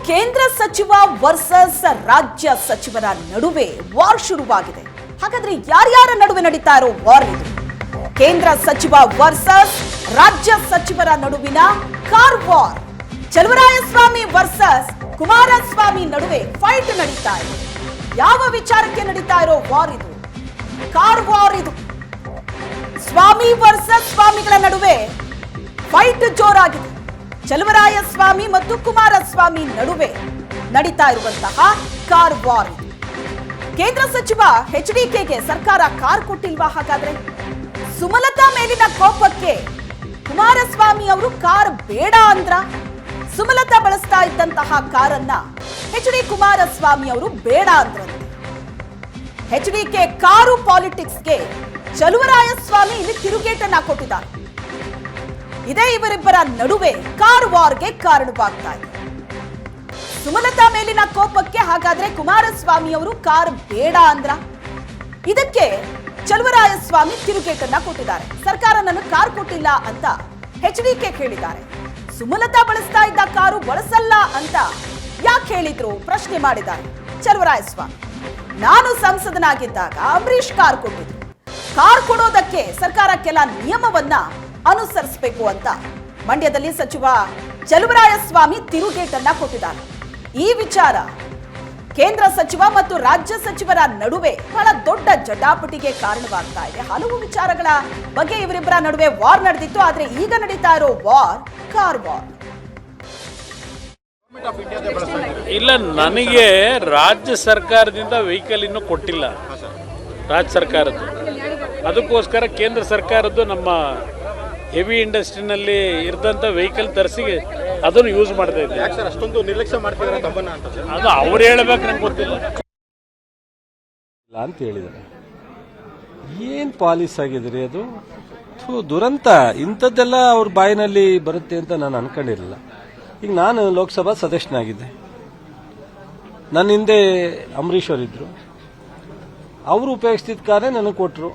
ಕೇಂದ್ರ ಸಚಿವ ವರ್ಸಸ್ ರಾಜ್ಯ ಸಚಿವರ ನಡುವೆ ವಾರ್ ಶುರುವಾಗಿದೆ. ಹಾಗಾದ್ರೆ ಯಾರ್ಯಾರ ನಡುವೆ ನಡೀತಾ ಇರೋ ವಾರ್ ಇದು? ಕೇಂದ್ರ ಸಚಿವ ವರ್ಸಸ್ ರಾಜ್ಯ ಸಚಿವರ ನಡುವಿನ car war. Chaluvarayaswamy versus Kumaraswamy ನಡುವೆ ಫೈಟ್ ನಡೀತಾ ಇದೆ. ಯಾವ ವಿಚಾರಕ್ಕೆ ನಡೀತಾ ಇರೋ ವಾರ್ ಇದು? ಕಾರ್ ವಾರ್ ಇದು. ಸ್ವಾಮಿ ವರ್ಸಸ್ ಸ್ವಾಮಿಗಳ ನಡುವೆ ಫೈಟ್ ಜೋರಾಗಿದೆ. ಚಲುವರಾಯಸ್ವಾಮಿ ಮತ್ತು ಕುಮಾರಸ್ವಾಮಿ ನಡುವೆ ನಡೀತಾ ಇರುವಂತಹ ಕಾರ್ ವಾರ್. ಕೇಂದ್ರ ಸಚಿವ ಎಚ್ಡಿಕೆಗೆ ಸರ್ಕಾರ ಕಾರ್ ಕೊಟ್ಟಿಲ್ವಾ? ಹಾಗಾದ್ರೆ ಸುಮಲತಾ ಮೇಲಿನ ಕೋಪಕ್ಕೆ ಕುಮಾರಸ್ವಾಮಿ ಅವರು ಕಾರ್ ಬೇಡ ಅಂದ್ರ? ಸುಮಲತಾ ಬಳಸ್ತಾ ಇದ್ದಂತಹ ಕಾರನ್ನ ಎಚ್ಡಿ ಕುಮಾರಸ್ವಾಮಿ ಅವರು ಬೇಡ ಅಂದ್ರಂತೆ. ಎಚ್ಡಿಕೆ ಕಾರು ಪಾಲಿಟಿಕ್ಸ್ಗೆ ಚಲುವರಾಯಸ್ವಾಮಿ ಇಲ್ಲಿ ತಿರುಗೇಟನ್ನ ಕೊಟ್ಟಿದ್ದಾರೆ. ಇದೇ ಇವರಿಬ್ಬರ ನಡುವೆ ಕಾರ್ ವಾರ್ಗೆ ಕಾರಣವಾಗ್ತಾ ಇದೆ. ಸುಮಲತಾ ಮೇಲಿನ ಕೋಪಕ್ಕೆ ಹಾಗಾದ್ರೆ ಕುಮಾರಸ್ವಾಮಿ ಅವರು ಕಾರ್ ಬೇಡ ಅಂದ್ರ? ಇದಕ್ಕೆ ಚಲುವರಾಯಸ್ವಾಮಿ ತಿರುಗೇಟನ್ನ ಕೊಟ್ಟಿದ್ದಾರೆ. ಸರ್ಕಾರ ನನಗೆ ಕಾರ್ ಕೊಟ್ಟಿಲ್ಲ ಅಂತ ಎಚ್ಡಿಕೆ ಹೇಳಿದ್ದಾರೆ. ಸುಮಲತಾ ಬಳಸ್ತಾ ಇದ್ದ ಕಾರು ಬಳಸಲ್ಲ ಅಂತ ಯಾಕೆ ಹೇಳಿದ್ರು ಪ್ರಶ್ನೆ ಮಾಡಿದ್ದಾರೆ ಚಲುವರಾಯಸ್ವಾಮಿ. ನಾನು ಸಂಸದನಾಗಿದ್ದಾಗ ಅಂಬರೀಶ್ ಕಾರ್ ಕೊಟ್ಟಿದ್ರು. ಕಾರ್ ಕೊಡೋದಕ್ಕೆ ಸರ್ಕಾರ ಕೆಲ ನಿಯಮವನ್ನ ಅನುಸರಿಸಬೇಕು ಅಂತ ಮಂಡ್ಯದಲ್ಲಿ ಸಚಿವ ಚಲುವರಾಯಸ್ವಾಮಿ ತಿರುಗೇಟನ್ನ ಕೊಟ್ಟಿದ್ದಾರೆ. ಈ ವಿಚಾರ ಕೇಂದ್ರ ಸಚಿವ ಮತ್ತು ರಾಜ್ಯ ಸಚಿವರ ನಡುವೆ ಬಹಳ ದೊಡ್ಡ ಜಟಾಪಟಿಗೆ ಕಾರಣವಾಗ್ತಾ ಇದೆ. ಹಲವು ವಿಚಾರಗಳ ಬಗ್ಗೆ ಇವರಿಬ್ಬರ ನಡುವೆ ವಾರ್ ನಡೆದಿತ್ತು. ಆದ್ರೆ ಈಗ ನಡೀತಾ ಇರೋ ವಾರ್ ಕಾರ್ ವಾರ್. ಇಲ್ಲ, ನನಗೆ ರಾಜ್ಯ ಸರ್ಕಾರದಿಂದ ವೆಹಿಕಲ್ ಇನ್ನೂ ಕೊಟ್ಟಿಲ್ಲ. ರಾಜ್ಯ ಸರ್ಕಾರದ್ದು ಅದಕ್ಕೋಸ್ಕರ ಕೇಂದ್ರ ಸರ್ಕಾರದ್ದು ನಮ್ಮ ಹೆವಿ ಇಂಡಸ್ಟ್ರಿನಲ್ಲಿ ಇರದಂಥ ವೆಹಿಕಲ್ ತರಿಸಿ ಅದನ್ನು ಯೂಸ್ ಮಾಡ್ತಾ ಇದ್ದೆ. ಅಷ್ಟೊಂದು ನಿರ್ಲಕ್ಷ್ಯ ಮಾಡ್ತಿದ್ದಾರೆ ತಮ್ಮನ್ನ ಅಂತ ಅದು ಅವ್ರು ಹೇಳ್ಬೇಕು, ನಂಗೆ ಗೊತ್ತಿಲ್ಲ ಅಂತ ಹೇಳಿದ್ದಾರೆ. ಏನು ಪಾಲಿಸ್ ಆಗಿದ್ರಿ ಅದು? ದುರಂತ. ಇಂಥದ್ದೆಲ್ಲ ಅವ್ರ ಬಾಯಿನಲ್ಲಿ ಬರುತ್ತೆ ಅಂತ ನಾನು ಅನ್ಕೊಂಡಿರಲಿಲ್ಲ. ಈಗ ನಾನು ಲೋಕಸಭಾ ಸದಸ್ಯನಾಗಿದ್ದೆ. ನನ್ನ ಹಿಂದೆ ಅಂಬರೀಶ್ ಅವರಿದ್ರು. ಅವರು ಉಪಯೋಗಿಸ್ತಿದ್ದ ಕಾರೇ ನನಗೆ ಕೊಟ್ಟರು.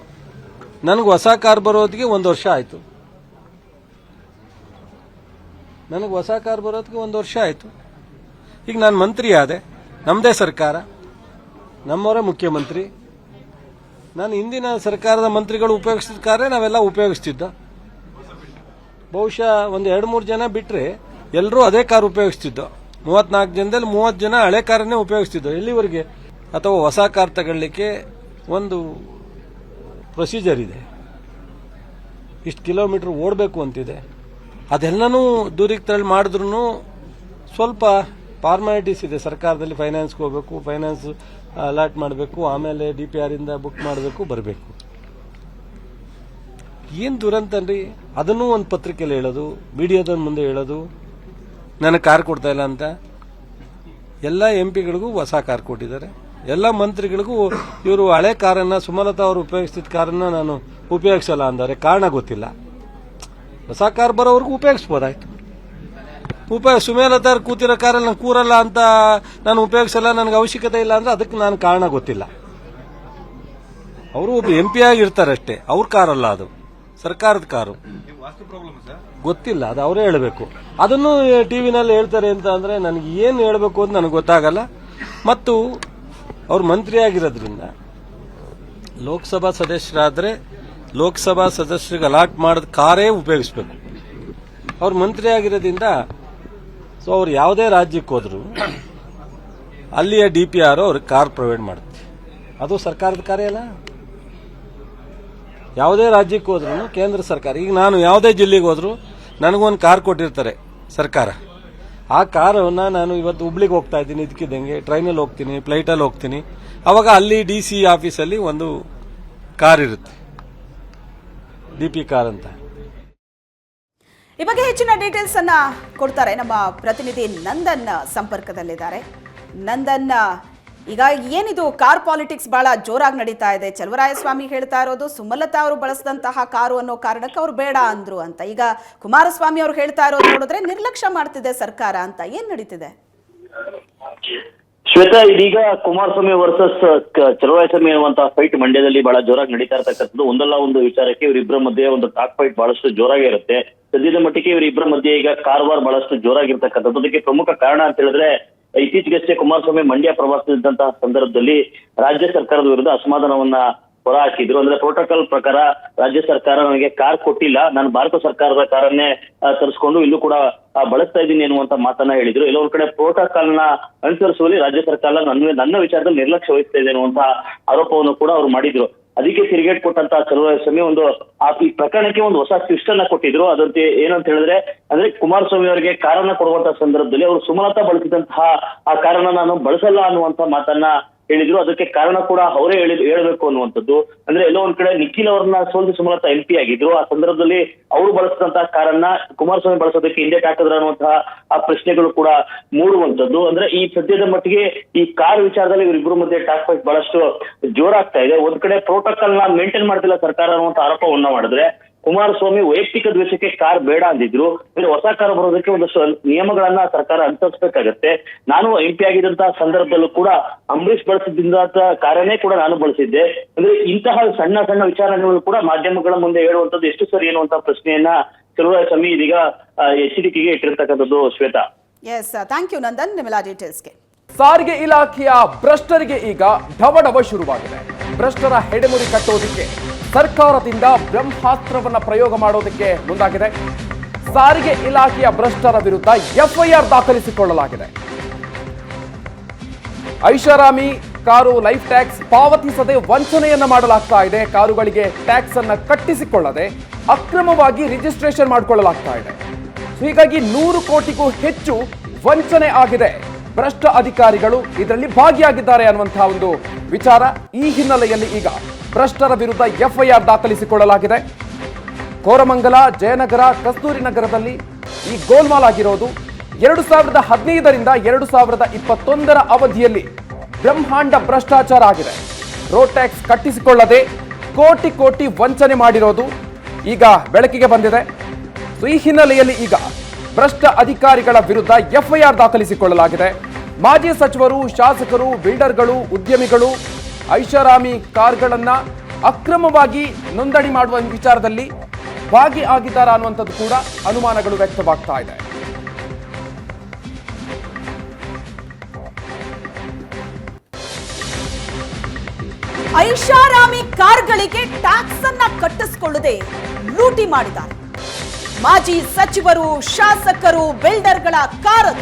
ನನಗೆ ಹೊಸ ಕಾರ್ ಬರೋದಕ್ಕೆ 1 ವರ್ಷ ಆಯಿತು. ಈಗ ನಾನು ಮಂತ್ರಿ ಆದೆ. ನಮ್ಮದೇ ಸರ್ಕಾರ, ನಮ್ಮವರೇ ಮುಖ್ಯಮಂತ್ರಿ. ನಾನು ಹಿಂದಿನ ಸರ್ಕಾರದ ಮಂತ್ರಿಗಳು ಉಪಯೋಗಿಸಿದ ಕಾರೇ ನಾವೆಲ್ಲ ಉಪಯೋಗಿಸ್ತಿದ್ದ. ಬಹುಶಃ ಒಂದು 2-3 ಜನ ಬಿಟ್ಟರೆ ಎಲ್ಲರೂ ಅದೇ ಕಾರ್ ಉಪಯೋಗಿಸ್ತಿದ್ದೋ. 34 ಜನದಲ್ಲಿ 30 ಜನ ಹಳೆ ಕಾರನ್ನೇ ಉಪಯೋಗಿಸ್ತಿದ್ದೋ ಎಲ್ಲಿವರೆಗೆ. ಅಥವಾ ಹೊಸ ಕಾರ್ ತಗೊಳ್ಳಿಕ್ಕೆ ಒಂದು ಪ್ರೊಸೀಜರ್ ಇದೆ, ಇಷ್ಟು ಕಿಲೋಮೀಟರ್ ಓಡಬೇಕು ಅಂತಿದೆ. ಅದೆಲ್ಲನೂ ದೂರಿಗೆ ತಳ್ಳಿ ಮಾಡಿದ್ರು ಸ್ವಲ್ಪ ಫಾರ್ಮಾಲಿಟೀಸ್ ಇದೆ. ಸರ್ಕಾರದಲ್ಲಿ ಫೈನಾನ್ಸ್ಗೆ ಹೋಗಬೇಕು, ಫೈನಾನ್ಸ್ ಅಲಾಟ್ ಮಾಡಬೇಕು, ಆಮೇಲೆ DPR ಇಂದ ಬುಕ್ ಮಾಡಬೇಕು, ಬರಬೇಕು. ಏನು ದುರಂತನ್ರಿ. ಅದನ್ನೂ ಒಂದು ಪತ್ರಿಕೆಯಲ್ಲಿ ಹೇಳೋದು, ಮೀಡಿಯಾದ ಮುಂದೆ ಹೇಳೋದು ನನಗೆ ಕಾರ್ ಕೊಡ್ತಾ ಇಲ್ಲ ಅಂತ. ಎಲ್ಲ MP ಗಳಿಗೂ ಹೊಸ ಕಾರ್ ಕೊಟ್ಟಿದ್ದಾರೆ. ಎಲ್ಲ ಮಂತ್ರಿಗಳಿಗೂ ಇವರು ಹಳೆ ಕಾರನ್ನ, ಸುಮಲತಾ ಅವರು ಉಪಯೋಗಿಸ್ತಿದ್ದ ಕಾರನ್ನ ನಾನು ಉಪಯೋಗಿಸಲ್ಲ ಅಂದರೆ ಕಾರಣ ಗೊತ್ತಿಲ್ಲ. ಹೊಸ ಕಾರ್ ಬರೋವರೆಗೂ ಉಪಯೋಗಿಸ್ಬೋದಾಯ್ತು. ಸುಮಲತಾ ಕೂತಿರೋ ಕಾರಲ್ಲಿ ನಾನು ಕೂರಲ್ಲ ಅಂತ ನಾನು ಉಪಯೋಗಿಸಲ್ಲ, ನನಗೆ ಅವಶ್ಯಕತೆ ಇಲ್ಲ ಅಂದ್ರೆ ಅದಕ್ಕೆ ನಾನು ಕಾರಣ ಗೊತ್ತಿಲ್ಲ. ಅವರು ಒಬ್ಬ MP ಆಗಿರ್ತಾರೆ ಅಷ್ಟೇ. ಅವ್ರ ಕಾರಲ್ಲ, ಅದು ಸರ್ಕಾರದ ಕಾರು. ಗೊತ್ತಿಲ್ಲ, ಅದು ಅವರೇ ಹೇಳಬೇಕು. ಅದನ್ನು ಟಿವಿನಲ್ಲಿ ಹೇಳ್ತಾರೆ ಅಂತ ಅಂದ್ರೆ ನನಗೆ ಏನು ಹೇಳಬೇಕು ಅಂತ ನನಗೆ ಗೊತ್ತಾಗಲ್ಲ. ಮತ್ತು ಅವ್ರು ಮಂತ್ರಿ ಆಗಿರೋದ್ರಿಂದ ಲೋಕಸಭಾ ಸದಸ್ಯರಾದ್ರೆ ಲೋಕಸಭಾ ಸದಸ್ಯರಿಗೆ ಅಲಾಟ್ ಮಾಡಿದ ಕಾರೇ ಉಪಯೋಗಿಸ್ಬೇಕು. ಅವ್ರು ಮಂತ್ರಿ ಆಗಿರೋದ್ರಿಂದ ಸೊ ಅವ್ರು ಯಾವುದೇ ರಾಜ್ಯಕ್ಕೆ ಹೋದ್ರು ಅಲ್ಲಿಯ DPR ಅವ್ರಿಗೆ ಕಾರ್ ಪ್ರೊವೈಡ್ ಮಾಡುತ್ತೆ. ಅದು ಸರ್ಕಾರದ ಕಾರ್ಯ ಅಲ್ಲ. ಯಾವುದೇ ರಾಜ್ಯಕ್ಕೆ ಹೋದ್ರು ಕೇಂದ್ರ ಸರ್ಕಾರ, ಈಗ ನಾನು ಯಾವುದೇ ಜಿಲ್ಲೆಗೆ ಹೋದ್ರು ನನಗೊಂದು ಕಾರ್ ಕೊಟ್ಟಿರ್ತಾರೆ ಸರ್ಕಾರ. ಆ ಕಾರನ್ನ ನಾನು ಇವತ್ತು ಹುಬ್ಳಿಗೆ ಹೋಗ್ತಾ ಇದ್ದೀನಿ, ಇದಕ್ಕಿದ್ದಂಗೆ ಟ್ರೈನಲ್ಲಿ ಹೋಗ್ತೀನಿ, ಫ್ಲೈಟಲ್ಲಿ ಹೋಗ್ತೀನಿ. ಅವಾಗ ಅಲ್ಲಿ DC ಆಫೀಸಲ್ಲಿ ಒಂದು ಕಾರ್ ಇರುತ್ತೆ, DP ಕಾರ್ ಅಂತ. ಈ ಬಗ್ಗೆ ಹೆಚ್ಚಿನ ಡೀಟೇಲ್ಸ್ ಅನ್ನ ಕೊಡ್ತಾರೆ ನಮ್ಮ ಪ್ರತಿನಿಧಿ ನಂದನ್ ಸಂಪರ್ಕದಲ್ಲಿದ್ದಾರೆ. ನಂದನ್, ಈಗ ಏನಿದು ಕಾರ್ ಪಾಲಿಟಿಕ್ಸ್ ಬಹಳ ಜೋರಾಗಿ ನಡೀತಾ ಇದೆ. ಚಲುವರಾಯಸ್ವಾಮಿ ಹೇಳ್ತಾ ಇರೋದು ಸುಮಲತಾ ಅವರು ಬಳಸಿದಂತಹ ಕಾರು ಅನ್ನೋ ಕಾರಣಕ್ಕೆ ಅವರು ಬೇಡ ಅಂದ್ರು ಅಂತ. ಈಗ ಕುಮಾರಸ್ವಾಮಿ ಅವರು ಹೇಳ್ತಾ ಇರೋದು ನೋಡಿದ್ರೆ ನಿರ್ಲಕ್ಷ್ಯ ಮಾಡ್ತಿದೆ ಸರ್ಕಾರ ಅಂತ. ಏನ್ ನಡೀತಿದೆ? ಶ್ವೇತಾ, ಇದೀಗ ಕುಮಾರಸ್ವಾಮಿ ವರ್ಸಸ್ ಚಲುವರಾಯಸ್ವಾಮಿ ಅನ್ನುವಂತಹ ಫೈಟ್ ಮಂಡ್ಯದಲ್ಲಿ ಬಹಳ ಜೋರಾಗಿ ನಡೀತಾ ಇರತಕ್ಕಂಥದ್ದು. ಒಂದಲ್ಲ ಒಂದು ವಿಚಾರಕ್ಕೆ ಇವರಿಬ್ಬರ ಮಧ್ಯೆ ಒಂದು ಟಾಕ್ ಫೈಟ್ ಬಹಳಷ್ಟು ಜೋರಾಗಿ ಇರುತ್ತೆ. ಸದ್ಯದ ಮಟ್ಟಿಗೆ ಇವರಿಬ್ಬರ ಮಧ್ಯೆ ಈಗ ಕಾರ್ ವಾರ್ ಬಹಳಷ್ಟು ಜೋರಾಗಿರ್ತಕ್ಕಂಥದ್ದು. ಅದಕ್ಕೆ ಪ್ರಮುಖ ಕಾರಣ ಅಂತ ಹೇಳಿದ್ರೆ ಇತ್ತೀಚೆಗಷ್ಟೇ ಕುಮಾರಸ್ವಾಮಿ ಮಂಡ್ಯ ಪ್ರವಾಸದಂತಹ ಸಂದರ್ಭದಲ್ಲಿ ರಾಜ್ಯ ಸರ್ಕಾರದ ವಿರುದ್ಧ ಅಸಮಾಧಾನವನ್ನ ಹೊರ ಹಾಕಿದ್ರು. ಅಂದ್ರೆ ಪ್ರೋಟೋಕಾಲ್ ಪ್ರಕಾರ ರಾಜ್ಯ ಸರ್ಕಾರ ನನಗೆ ಕಾರ್ ಕೊಟ್ಟಿಲ್ಲ, ನಾನು ಭಾರತ ಸರ್ಕಾರದ ಕಾರನ್ನೇ ತರಿಸ್ಕೊಂಡು ಇಲ್ಲೂ ಕೂಡ ಬಳಸ್ತಾ ಇದ್ದೀನಿ ಎನ್ನುವಂತ ಮಾತನ್ನ ಹೇಳಿದ್ರು. ಎಲ್ಲೋ ಒಂದ್ ಕಡೆ ಪ್ರೋಟೋಕಾಲ್ ನ ಅನುಸರಿಸುವಲ್ಲಿ ರಾಜ್ಯ ಸರ್ಕಾರ ನನ್ನ ವಿಚಾರದಲ್ಲಿ ನಿರ್ಲಕ್ಷ್ಯ ವಹಿಸ್ತಾ ಇದೆ ಅನ್ನುವಂತ ಆರೋಪವನ್ನು ಕೂಡ ಅವ್ರು ಮಾಡಿದ್ರು. ಅದಕ್ಕೆ ತಿರುಗೇಟ್ ಕೊಟ್ಟಂತ ಚಲುವರಾಯಸ್ವಾಮಿ ಈ ಪ್ರಕರಣಕ್ಕೆ ಒಂದು ಹೊಸ ಟ್ವಿಸ್ಟ್ ಅನ್ನ ಕೊಟ್ಟಿದ್ರು. ಅದಂತೆ ಏನಂತ ಹೇಳಿದ್ರೆ, ಅಂದ್ರೆ ಕುಮಾರಸ್ವಾಮಿ ಅವರಿಗೆ ಕಾರನ್ನ ಕೊಡುವಂತ ಸಂದರ್ಭದಲ್ಲಿ ಅವರು ಸುಮಲತಾ ಬಳಸಿದಂತಹ ಆ ಕಾರನ್ನ ನಾನು ಬಳಸಲ್ಲ ಅನ್ನುವಂತ ಮಾತನ್ನ ಹೇಳಿದ್ರು. ಅದಕ್ಕೆ ಕಾರಣ ಕೂಡ ಅವರೇ ಹೇಳಬೇಕು ಅನ್ನುವಂಥದ್ದು. ಅಂದ್ರೆ ಎಲ್ಲೋ ಒಂದ್ ಕಡೆ ನಿಖಿಲ್ ಅವ್ರನ್ನ ಸೋಲಿಸಿ ಸುಮಲತಾ MP ಆಗಿದ್ರು. ಆ ಸಂದರ್ಭದಲ್ಲಿ ಅವರು ಬಳಸಿದಂತಹ ಕಾರನ್ನ ಕುಮಾರಸ್ವಾಮಿ ಬಳಸೋದಕ್ಕೆ ಹಿಂದೇಟ್ ಹಾಕಿದ್ರ ಅನ್ನುವಂತಹ ಆ ಪ್ರಶ್ನೆಗಳು ಕೂಡ ಮೂಡುವಂತದ್ದು. ಅಂದ್ರೆ ಈ ಸದ್ಯದ ಮಟ್ಟಿಗೆ ಈ ಕಾರ್ ವಿಚಾರದಲ್ಲಿ ಇವರಿಬ್ಬರ ಮಧ್ಯೆ ಟಾಕ್ ಫೈಟ್ ಬಹಳಷ್ಟು ಜೋರಾಗ್ತಾ ಇದೆ. ಒಂದ್ ಕಡೆ ಪ್ರೋಟೋಕಾಲ್ ನ ಮೇಂಟೈನ್ ಮಾಡ್ತಿಲ್ಲ ಸರ್ಕಾರ ಅನ್ನುವಂತ ಆರೋಪವನ್ನ ಮಾಡಿದ್ರೆ, ಕುಮಾರಸ್ವಾಮಿ ವೈಯಕ್ತಿಕ ದ್ವೇಷಕ್ಕೆ ಕಾರ್ ಬೇಡ ಅಂದಿದ್ರು. ಅಂದ್ರೆ ಹೊಸ ಕಾರ್ ಬರೋದಕ್ಕೆ ಒಂದಷ್ಟು ನಿಯಮಗಳನ್ನ ಸರ್ಕಾರ ಅನುಸರಿಸಬೇಕಾಗತ್ತೆ. ನಾನು MP ಆಗಿದ್ದಂತಹ ಸಂದರ್ಭದಲ್ಲೂ ಕೂಡ ಅಂಬರೀಷ್ ಬಳಸಿದ್ದಂತ ಕಾರನ್ನೇ ಕೂಡ ನಾನು ಬಳಸಿದ್ದೆ. ಅಂದ್ರೆ ಇಂತಹ ಸಣ್ಣ ಸಣ್ಣ ವಿಚಾರಗಳು ಕೂಡ ಮಾಧ್ಯಮಗಳ ಮುಂದೆ ಹೇಳುವಂತದ್ದು ಎಷ್ಟು ಸರಿ ಅನ್ನುವಂತ ಪ್ರಶ್ನೆಯನ್ನ ಚಲುವರಾಯಸ್ವಾಮಿ ಇದೀಗ ಎಚ್ಚರಿಕೆಗೆ ಇಟ್ಟಿರ್ತಕ್ಕಂಥದ್ದು. Shweta, yes, thank you Nandan ನಿಮ್ಮೆಲ್ಲ ಡೀಟೇಲ್ಸ್ಗೆ. ಸಾರಿಗೆ ಇಲಾಖೆಯ ಭ್ರಷ್ಟರಿಗೆ ಈಗ ಢವಢವ ಶುರುವಾಗಿದೆ. ಭ್ರಷ್ಟರ ಹೆಡೆಮುರಿ ಕಟ್ಟೋದಕ್ಕೆ ಸರ್ಕಾರದಿಂದ ಬ್ರಹ್ಮಾಸ್ತ್ರವನ್ನ ಪ್ರಯೋಗ ಮಾಡೋದಕ್ಕೆ ಮುಂದಾಗಿದೆ. ಸಾರಿಗೆ ಇಲಾಖೆಯ ಭ್ರಷ್ಟರ ವಿರುದ್ಧ FIR ದಾಖಲಿಸಿಕೊಳ್ಳಲಾಗಿದೆ. ಐಷಾರಾಮಿ ಕಾರು ಲೈಫ್ ಟ್ಯಾಕ್ಸ್ ಪಾವತಿಸದೆ ವಂಚನೆಯನ್ನ ಮಾಡಲಾಗ್ತಾ ಇದೆ. ಕಾರುಗಳಿಗೆ ಟ್ಯಾಕ್ಸ್ ಅನ್ನ ಕಟ್ಟಿಸಿಕೊಳ್ಳದೆ ಅಕ್ರಮವಾಗಿ ರಿಜಿಸ್ಟ್ರೇಷನ್ ಮಾಡಿಕೊಳ್ಳಲಾಗ್ತಾ ಇದೆ. ಹೀಗಾಗಿ 100 ಕೋಟಿಗೂ ಹೆಚ್ಚು ವಂಚನೆ ಆಗಿದೆ. ಭ್ರಷ್ಟ ಅಧಿಕಾರಿಗಳು ಇದರಲ್ಲಿ ಭಾಗಿಯಾಗಿದ್ದಾರೆ ಅನ್ನುವಂತಹ ಒಂದು ವಿಚಾರ. ಈ ಹಿನ್ನೆಲೆಯಲ್ಲಿ ಈಗ ಭ್ರಷ್ಟರ ವಿರುದ್ಧ FIR ದಾಖಲಿಸಿಕೊಳ್ಳಲಾಗಿದೆ. ಕೋರಮಂಗಲ, ಜಯನಗರ, ಕಸ್ತೂರಿ ನಗರದಲ್ಲಿ ಈ ಗೋಲ್ಮಾಲ್ ಆಗಿರೋದು 2015ರಿಂದ 2021ರ ಅವಧಿಯಲ್ಲಿ ಬ್ರಹ್ಮಾಂಡ ಭ್ರಷ್ಟಾಚಾರ ಆಗಿದೆ. ರೋಡ್ ಟ್ಯಾಕ್ಸ್ ಕಟ್ಟಿಸಿಕೊಳ್ಳದೆ ಕೋಟಿ ಕೋಟಿ ವಂಚನೆ ಮಾಡಿರೋದು ಈಗ ಬೆಳಕಿಗೆ ಬಂದಿದೆ. ಈ ಹಿನ್ನೆಲೆಯಲ್ಲಿ ಈಗ ಭ್ರಷ್ಟ ಅಧಿಕಾರಿಗಳ ವಿರುದ್ಧ FIR ದಾಖಲಿಸಿಕೊಳ್ಳಲಾಗಿದೆ. ಮಾಜಿ ಸಚಿವರು, ಶಾಸಕರು, ಬಿಲ್ಡರ್ಗಳು, ಉದ್ಯಮಿಗಳು ಐಷಾರಾಮಿ ಕಾರ್ಗಳನ್ನ ಅಕ್ರಮವಾಗಿ ನೋಂದಣಿ ಮಾಡುವ ವಿಚಾರದಲ್ಲಿ ಭಾಗಿಯಾಗಿದ್ದಾರೆ ಅನ್ನುವಂಥದ್ದು ಕೂಡ ಅನುಮಾನಗಳು ವ್ಯಕ್ತವಾಗ್ತಾ ಇದೆ. ಐಷಾರಾಮಿ ಕಾರ್ಗಳಿಗೆ ಟ್ಯಾಕ್ಸ್ ಅನ್ನ ಕಟ್ಟಿಸಿಕೊಳ್ಳದೆ ಲೂಟಿ ಮಾಡಿದ್ದಾರೆ. ಮಾಜಿ ಸಚಿವರು, ಶಾಸಕರು, ಬಿಲ್ಡರ್ಗಳ ಕಾರ್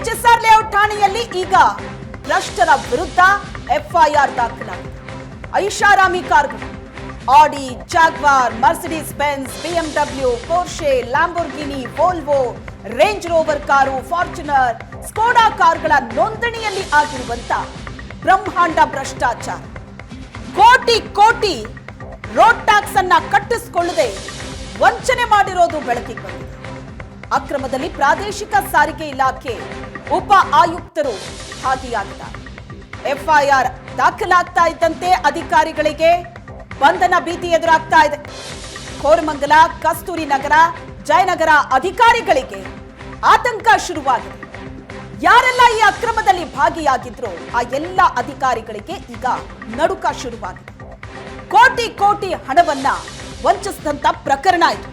HSR ಲೇಔಟ್ ಠಾಣೆಯಲ್ಲಿ ಈಗ ಭ್ರಷ್ಟರ ವಿರುದ್ಧ FIR ದಾಖಲಾಗಿದೆ. ಐಷಾರಾಮಿ ಕಾರ್ಗಳು Audi, Jaguar, Mercedes Benz, BMW, Porsche, Lamborghini, Volvo, Range Rover car, Fortuner, Skoda ಕಾರ್ಗಳ ನೋಂದಣಿಯಲ್ಲಿ ಆಗಿರುವಂತ ಬ್ರಹ್ಮಾಂಡ ಭ್ರಷ್ಟಾಚಾರ. ಕೋಟಿ ಕೋಟಿ ರೋಡ್ ಟ್ಯಾಕ್ಸ್ ಅನ್ನ ಕಟ್ಟಿಸಿಕೊಳ್ಳದೆ ವಂಚನೆ ಮಾಡಿರೋದು ಬೆಳಕಿಗೆ ಬಂದಿದೆ. ಅಕ್ರಮದಲ್ಲಿ ಪ್ರಾದೇಶಿಕ ಸಾರಿಗೆ ಇಲಾಖೆ ಉಪ ಆಯುಕ್ತರು ಭಾಗಿಯಾಗಿದ್ದಾರೆ. FIR ದಾಖಲಾಗ್ತಾ ಇದ್ದಂತೆ ಅಧಿಕಾರಿಗಳಿಗೆ ಬಂಧನ ಭೀತಿ ಎದುರಾಗ್ತಾ ಇದೆ. ಕೋರಮಂಗಲ, ಕಸ್ತೂರಿ ನಗರ, ಜಯನಗರ ಅಧಿಕಾರಿಗಳಿಗೆ ಆತಂಕ ಶುರುವಾಗಿದೆ. ಯಾರೆಲ್ಲ ಈ ಅಕ್ರಮದಲ್ಲಿ ಭಾಗಿಯಾಗಿದ್ರು ಆ ಎಲ್ಲ ಅಧಿಕಾರಿಗಳಿಗೆ ಈಗ ನಡುಕ ಶುರುವಾಗಿದೆ. ಕೋಟಿ ಕೋಟಿ ಹಣವನ್ನ ವಂಚಿಸಿದಂತ ಪ್ರಕರಣ ಇದು.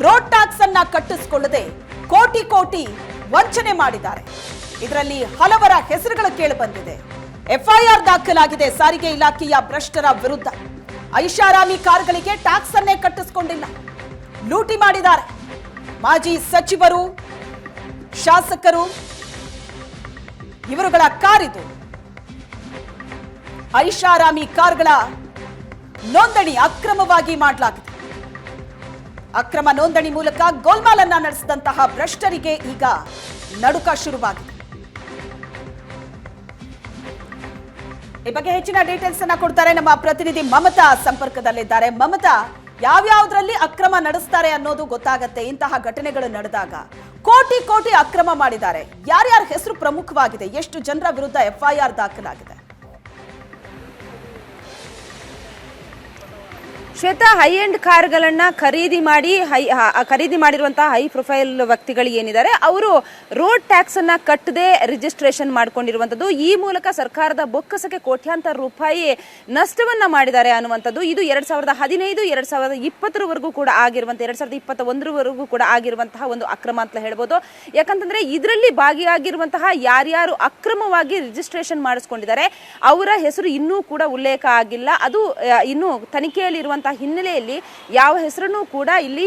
ರೋಡ್ ಟ್ಯಾಕ್ಸ್ ಅನ್ನ ಕಟ್ಟಿಸಿಕೊಳ್ಳದೆ ಕೋಟಿ ಕೋಟಿ ವಂಚನೆ ಮಾಡಿದ್ದಾರೆ. ಇದರಲ್ಲಿ ಹಲವರ ಹೆಸರುಗಳು ಕೇಳಿ ಬಂದಿದೆ. FIR ದಾಖಲಾಗಿದೆ ಸಾರಿಗೆ ಇಲಾಖೆಯ ಭ್ರಷ್ಟರ ವಿರುದ್ಧ. ಐಷಾರಾಮಿ ಕಾರ್ಗಳಿಗೆ ಟ್ಯಾಕ್ಸ್ ಅನ್ನೇ ಕಟ್ಟಿಸಿಕೊಂಡಿಲ್ಲ, ಲೂಟಿ ಮಾಡಿದ್ದಾರೆ. ಮಾಜಿ ಸಚಿವರು, ಶಾಸಕರು ಇವರುಗಳ ಕಾರಿದು. ಐಷಾರಾಮಿ ಕಾರ್ಗಳ ನೋಂದಣಿ ಅಕ್ರಮವಾಗಿ ಮಾಡಲಾಗಿದೆ. ಅಕ್ರಮ ನೋಂದಣಿ ಮೂಲಕ ಗೋಲ್ಮಾಲ್ ಅನ್ನ ನಡೆಸಿದಂತಹ ಭ್ರಷ್ಟರಿಗೆ ಈಗ ನಡುಕ ಶುರುವಾಗಿದೆ. ಈ ಬಗ್ಗೆ ಹೆಚ್ಚಿನ ಡೀಟೇಲ್ಸ್ ಅನ್ನ ಕೊಡ್ತಾರೆ ನಮ್ಮ ಪ್ರತಿನಿಧಿ ಮಮತಾ ಸಂಪರ್ಕದಲ್ಲಿದ್ದಾರೆ. ಮಮತಾ, ಯಾವ್ಯಾವ್ದ್ರಲ್ಲಿ ಅಕ್ರಮ ನಡೆಸ್ತಾರೆ ಅನ್ನೋದು ಗೊತ್ತಾಗತ್ತೆ. ಇಂತಹ ಘಟನೆಗಳು ನಡೆದಾಗ ಕೋಟಿ ಕೋಟಿ ಅಕ್ರಮ ಮಾಡಿದ್ದಾರೆ. ಯಾರ್ಯಾರ ಹೆಸರು ಪ್ರಮುಖವಾಗಿದೆ? ಎಷ್ಟು ಜನರ ವಿರುದ್ಧ FIR ದಾಖಲಾಗಿದೆ? ಶ್ವೇತಾ, ಹೈ ಎಂಡ್ ಕಾರ್ಗಳನ್ನ ಖರೀದಿ ಮಾಡಿರುವಂತಹ ಹೈ ಪ್ರೊಫೈಲ್ ವ್ಯಕ್ತಿಗಳು ಏನಿದ್ದಾರೆ ಅವರು ರೋಡ್ ಟ್ಯಾಕ್ಸ್ ಅನ್ನ ಕಟ್ಟದೆ ರಿಜಿಸ್ಟ್ರೇಷನ್ ಮಾಡ್ಕೊಂಡಿರುವಂತದ್ದು, ಈ ಮೂಲಕ ಸರ್ಕಾರದ ಬೊಕ್ಕಸಕ್ಕೆ ಕೋಟ್ಯಾಂತರ ರೂಪಾಯಿ ನಷ್ಟವನ್ನ ಮಾಡಿದ್ದಾರೆ ಅನ್ನುವಂಥದ್ದು. ಇದು 2015 2020 ಕೂಡ ಆಗಿರುವಂತಹ 2021 ಕೂಡ ಆಗಿರುವಂತಹ ಒಂದು ಅಕ್ರಮ ಅಂತ ಹೇಳ್ಬೋದು. ಯಾಕಂತಂದ್ರೆ ಇದರಲ್ಲಿ ಭಾಗಿಯಾಗಿರುವಂತಹ ಯಾರ್ಯಾರು ಅಕ್ರಮವಾಗಿ ರಿಜಿಸ್ಟ್ರೇಷನ್ ಮಾಡಿಸ್ಕೊಂಡಿದ್ದಾರೆ ಅವರ ಹೆಸರು ಇನ್ನೂ ಕೂಡ ಉಲ್ಲೇಖ ಆಗಿಲ್ಲ. ಅದು ಇನ್ನು ತನಿಖೆಯಲ್ಲಿರುವಂತಹ ಹಿನ್ನೆಲೆಯಲ್ಲಿ ಯಾವ ಹೆಸರನ್ನು ಕೂಡ ಇಲ್ಲಿ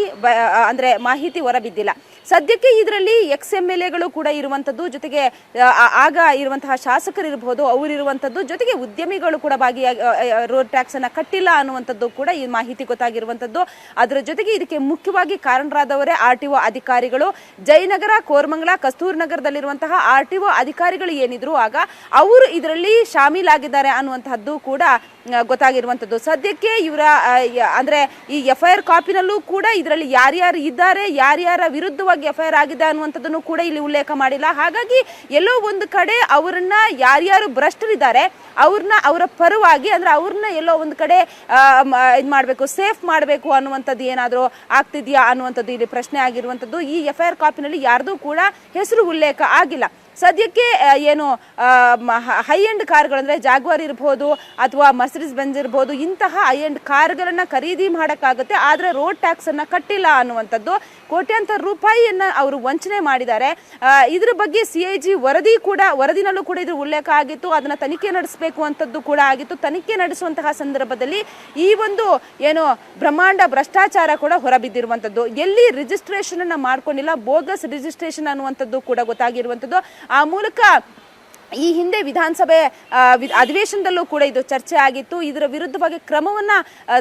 ಅಂದ್ರೆ ಮಾಹಿತಿ ಹೊರಬಿದ್ದಿಲ್ಲ. ಸದ್ಯಕ್ಕೆ ಇದರಲ್ಲಿ XMLAಗಳು ಕೂಡ ಇರುವಂತದ್ದು, ಜೊತೆಗೆ ಆಗ ಇರುವಂತಹ ಶಾಸಕರು ಇರಬಹುದು ಅವರಿರುವಂತದ್ದು, ಜೊತೆಗೆ ಉದ್ಯಮಿಗಳು ಕೂಡ ಭಾಗಿಯಾಗಿ ರೋಡ್ ಟ್ಯಾಕ್ಸ್ ಅನ್ನ ಕಟ್ಟಿಲ್ಲ ಅನ್ನುವಂಥದ್ದು ಕೂಡ ಈ ಮಾಹಿತಿ ಗೊತ್ತಾಗಿರುವಂತದ್ದು. ಅದರ ಜೊತೆಗೆ ಇದಕ್ಕೆ ಮುಖ್ಯವಾಗಿ ಕಾರಣರಾದವರೇ RTO ಅಧಿಕಾರಿಗಳು. ಜಯನಗರ, ಕೋರಮಂಗಲ, ಕಸ್ತೂರ್ ನಗರದಲ್ಲಿರುವಂತಹ RTO ಅಧಿಕಾರಿಗಳು ಏನಿದ್ರು ಆಗ ಅವರು ಇದರಲ್ಲಿ ಶಾಮೀಲಾಗಿದ್ದಾರೆ ಅನ್ನುವಂತಹದ್ದು ಕೂಡ ಗೊತ್ತಾಗಿರುವಂತದ್ದು. ಸದ್ಯಕ್ಕೆ ಇವರ ಅಂದ್ರೆ ಈ FIR ಕಾಪಿನಲ್ಲೂ ಕೂಡ ಇದರಲ್ಲಿ ಯಾರ್ಯಾರು ಇದ್ದಾರೆ, ಯಾರ್ಯಾರ ವಿರುದ್ಧವಾಗಿ FIR ಆಗಿದೆ ಅನ್ನುವಂಥದ್ದನ್ನು ಕೂಡ ಇಲ್ಲಿ ಉಲ್ಲೇಖ ಮಾಡಿಲ್ಲ. ಹಾಗಾಗಿ ಎಲ್ಲೋ ಒಂದು ಕಡೆ ಅವರನ್ನ ಯಾರ್ಯಾರು ಭ್ರಷ್ಟರಿದ್ದಾರೆ ಅವ್ರನ್ನ ಅವರ ಪರವಾಗಿ ಅಂದ್ರೆ ಅವ್ರನ್ನ ಎಲ್ಲೋ ಒಂದು ಕಡೆ ಇದು ಮಾಡಬೇಕು, ಸೇಫ್ ಮಾಡಬೇಕು ಅನ್ನುವಂಥದ್ದು ಏನಾದರೂ ಆಗ್ತಿದ್ಯಾ ಅನ್ನುವಂಥದ್ದು ಇಲ್ಲಿ ಪ್ರಶ್ನೆ ಆಗಿರುವಂಥದ್ದು. ಈ FIR ಕಾಪಿನಲ್ಲಿ ಯಾರ್ದು ಕೂಡ ಹೆಸರು ಉಲ್ಲೇಖ ಆಗಿಲ್ಲ. ಸದ್ಯಕ್ಕೆ ಏನು ಹೈ ಎಂಡ್ ಕಾರ್ಗಳು ಅಂದರೆ ಜಾಗ್ವಾರ್ ಇರ್ಬೋದು ಅಥವಾ ಮರ್ಸಿಡಿಸ್ ಬೆಂಜ್ ಇರ್ಬೋದು, ಇಂತಹ ಹೈ ಎಂಡ್ ಕಾರ್ಗಳನ್ನ ಖರೀದಿ ಮಾಡೋಕ್ಕಾಗುತ್ತೆ, ಆದರೆ ರೋಡ್ ಟ್ಯಾಕ್ಸ್ ಅನ್ನ ಕಟ್ಟಿಲ್ಲ ಅನ್ನುವಂಥದ್ದು. ಕೋಟ್ಯಾಂತರ ರೂಪಾಯಿಯನ್ನ ಅವರು ವಂಚನೆ ಮಾಡಿದ್ದಾರೆ. ಇದ್ರ ಬಗ್ಗೆ CIG ವರದಿನಲ್ಲೂ ಕೂಡ ಇದು ಉಲ್ಲೇಖ ಆಗಿತ್ತು. ಅದನ್ನ ತನಿಖೆ ನಡೆಸಬೇಕು ಅಂತದ್ದು ಕೂಡ ಆಗಿತ್ತು. ತನಿಖೆ ನಡೆಸುವಂತಹ ಸಂದರ್ಭದಲ್ಲಿ ಈ ಒಂದು ಏನು ಬ್ರಹ್ಮಾಂಡ ಭ್ರಷ್ಟಾಚಾರ ಕೂಡ ಹೊರಬಿದ್ದಿರುವಂಥದ್ದು. ಎಲ್ಲಿ ರಿಜಿಸ್ಟ್ರೇಷನ್ ಅನ್ನ ಮಾಡ್ಕೊಂಡಿಲ್ಲ, ಬೋಗಸ್ ರಿಜಿಸ್ಟ್ರೇಷನ್ ಅನ್ನುವಂಥದ್ದು ಕೂಡ ಗೊತ್ತಾಗಿರುವಂಥದ್ದು. ಆ ಮೂಲಕ ಈ ಹಿಂದೆ ವಿಧಾನಸಭೆ ಅಧಿವೇಶನದಲ್ಲೂ ಕೂಡ ಇದು ಚರ್ಚೆ ಆಗಿತ್ತು. ಇದರ ವಿರುದ್ಧವಾಗಿ ಕ್ರಮವನ್ನ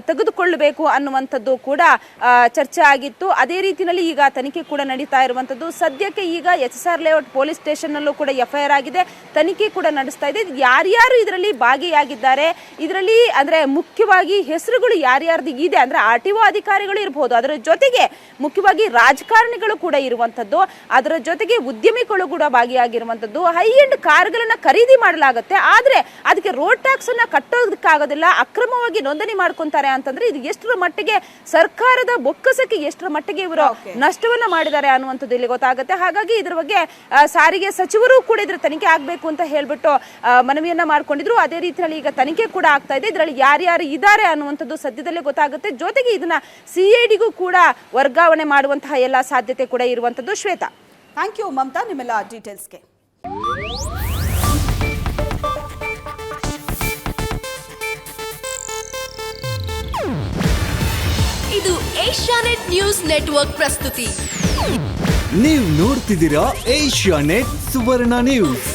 ತೆಗೆದುಕೊಳ್ಳಬೇಕು ಅನ್ನುವಂಥದ್ದು ಕೂಡ ಚರ್ಚೆ ಆಗಿತ್ತು. ಅದೇ ರೀತಿಯಲ್ಲಿ ಈಗ ತನಿಖೆ ಕೂಡ ನಡೀತಾ ಇರುವಂಥದ್ದು. ಸದ್ಯಕ್ಕೆ ಈಗ SSR ಲೇಔಟ್ ಪೊಲೀಸ್ ಸ್ಟೇಷನ್ ನಲ್ಲೂ ಕೂಡ FIR ಆಗಿದೆ, ತನಿಖೆ ಕೂಡ ನಡೆಸ್ತಾ ಇದೆ. ಯಾರ್ಯಾರು ಇದರಲ್ಲಿ ಭಾಗಿಯಾಗಿದ್ದಾರೆ, ಇದರಲ್ಲಿ ಅಂದ್ರೆ ಮುಖ್ಯವಾಗಿ ಹೆಸರುಗಳು ಯಾರ್ಯಾರ್ದು ಇದೆ ಅಂದ್ರೆ RTO ಅಧಿಕಾರಿಗಳು ಇರಬಹುದು, ಅದರ ಜೊತೆಗೆ ಮುಖ್ಯವಾಗಿ ರಾಜಕಾರಣಿಗಳು ಕೂಡ ಇರುವಂಥದ್ದು, ಅದರ ಜೊತೆಗೆ ಉದ್ಯಮಿಗಳು ಕೂಡ ಭಾಗಿಯಾಗಿರುವಂಥದ್ದು. ಹೈ ಎಂಡ್ ಕಾರ್ಗಳ ಖರೀದಿ ಮಾಡಲಾಗುತ್ತೆ, ಆದ್ರೆ ಅದಕ್ಕೆ ರೋಡ್ ಟ್ಯಾಕ್ಸ್ ಅನ್ನ ಕಟ್ಟೋದಕ್ಕಾಗೋದಿಲ್ಲ, ಅಕ್ರಮವಾಗಿ ನೋಂದಣಿ ಮಾಡ್ಕೊಂತಾರೆ ಅಂತಂದ್ರೆ ಇದು ಎಷ್ಟರ ಮಟ್ಟಿಗೆ ಸರ್ಕಾರದ ಬೊಕ್ಕಸಕ್ಕೆ ಎಷ್ಟರ ಮಟ್ಟಿಗೆ ಇವರು ನಷ್ಟವನ್ನ ಮಾಡಿದ್ದಾರೆ ಅನ್ನುವಂಥದ್ದು ಇಲ್ಲಿ ಗೊತ್ತಾಗುತ್ತೆ. ಹಾಗಾಗಿ ಇದ್ರ ಬಗ್ಗೆ ಸಾರಿಗೆ ಸಚಿವರು ಕೂಡ ಇದ್ರ ತನಿಖೆ ಆಗ್ಬೇಕು ಅಂತ ಹೇಳ್ಬಿಟ್ಟು ಮನವಿಯನ್ನ ಮಾಡ್ಕೊಂಡಿದ್ರು. ಅದೇ ರೀತಿಯಲ್ಲಿ ಈಗ ತನಿಖೆ ಕೂಡ ಆಗ್ತಾ ಇದೆ. ಇದರಲ್ಲಿ ಯಾರ್ಯಾರು ಇದ್ದಾರೆ ಅನ್ನುವಂಥದ್ದು ಸದ್ಯದಲ್ಲೇ ಗೊತ್ತಾಗುತ್ತೆ. ಜೊತೆಗೆ ಇದನ್ನ CIDಗೂ ಕೂಡ ವರ್ಗಾವಣೆ ಮಾಡುವಂತಹ ಎಲ್ಲ ಸಾಧ್ಯತೆ ಕೂಡ ಇರುವಂಥದ್ದು. ಶ್ವೇತಾ, ಥ್ಯಾಂಕ್ ಯು ಮಮತಾ ನಿಮ್ಮೆಲ್ಲ ಡೀಟೇಲ್ಸ್ಗೆ. ಇದು ಏಷ್ಯಾನೆಟ್ ನ್ಯೂಸ್ ನೆಟ್ವರ್ಕ್ ಪ್ರಸ್ತುತಿ. ನೀವು ನೋಡ್ತಿದ್ದೀರಾ ಏಷ್ಯಾನೆಟ್ ಸುವರ್ಣ ನ್ಯೂಸ್.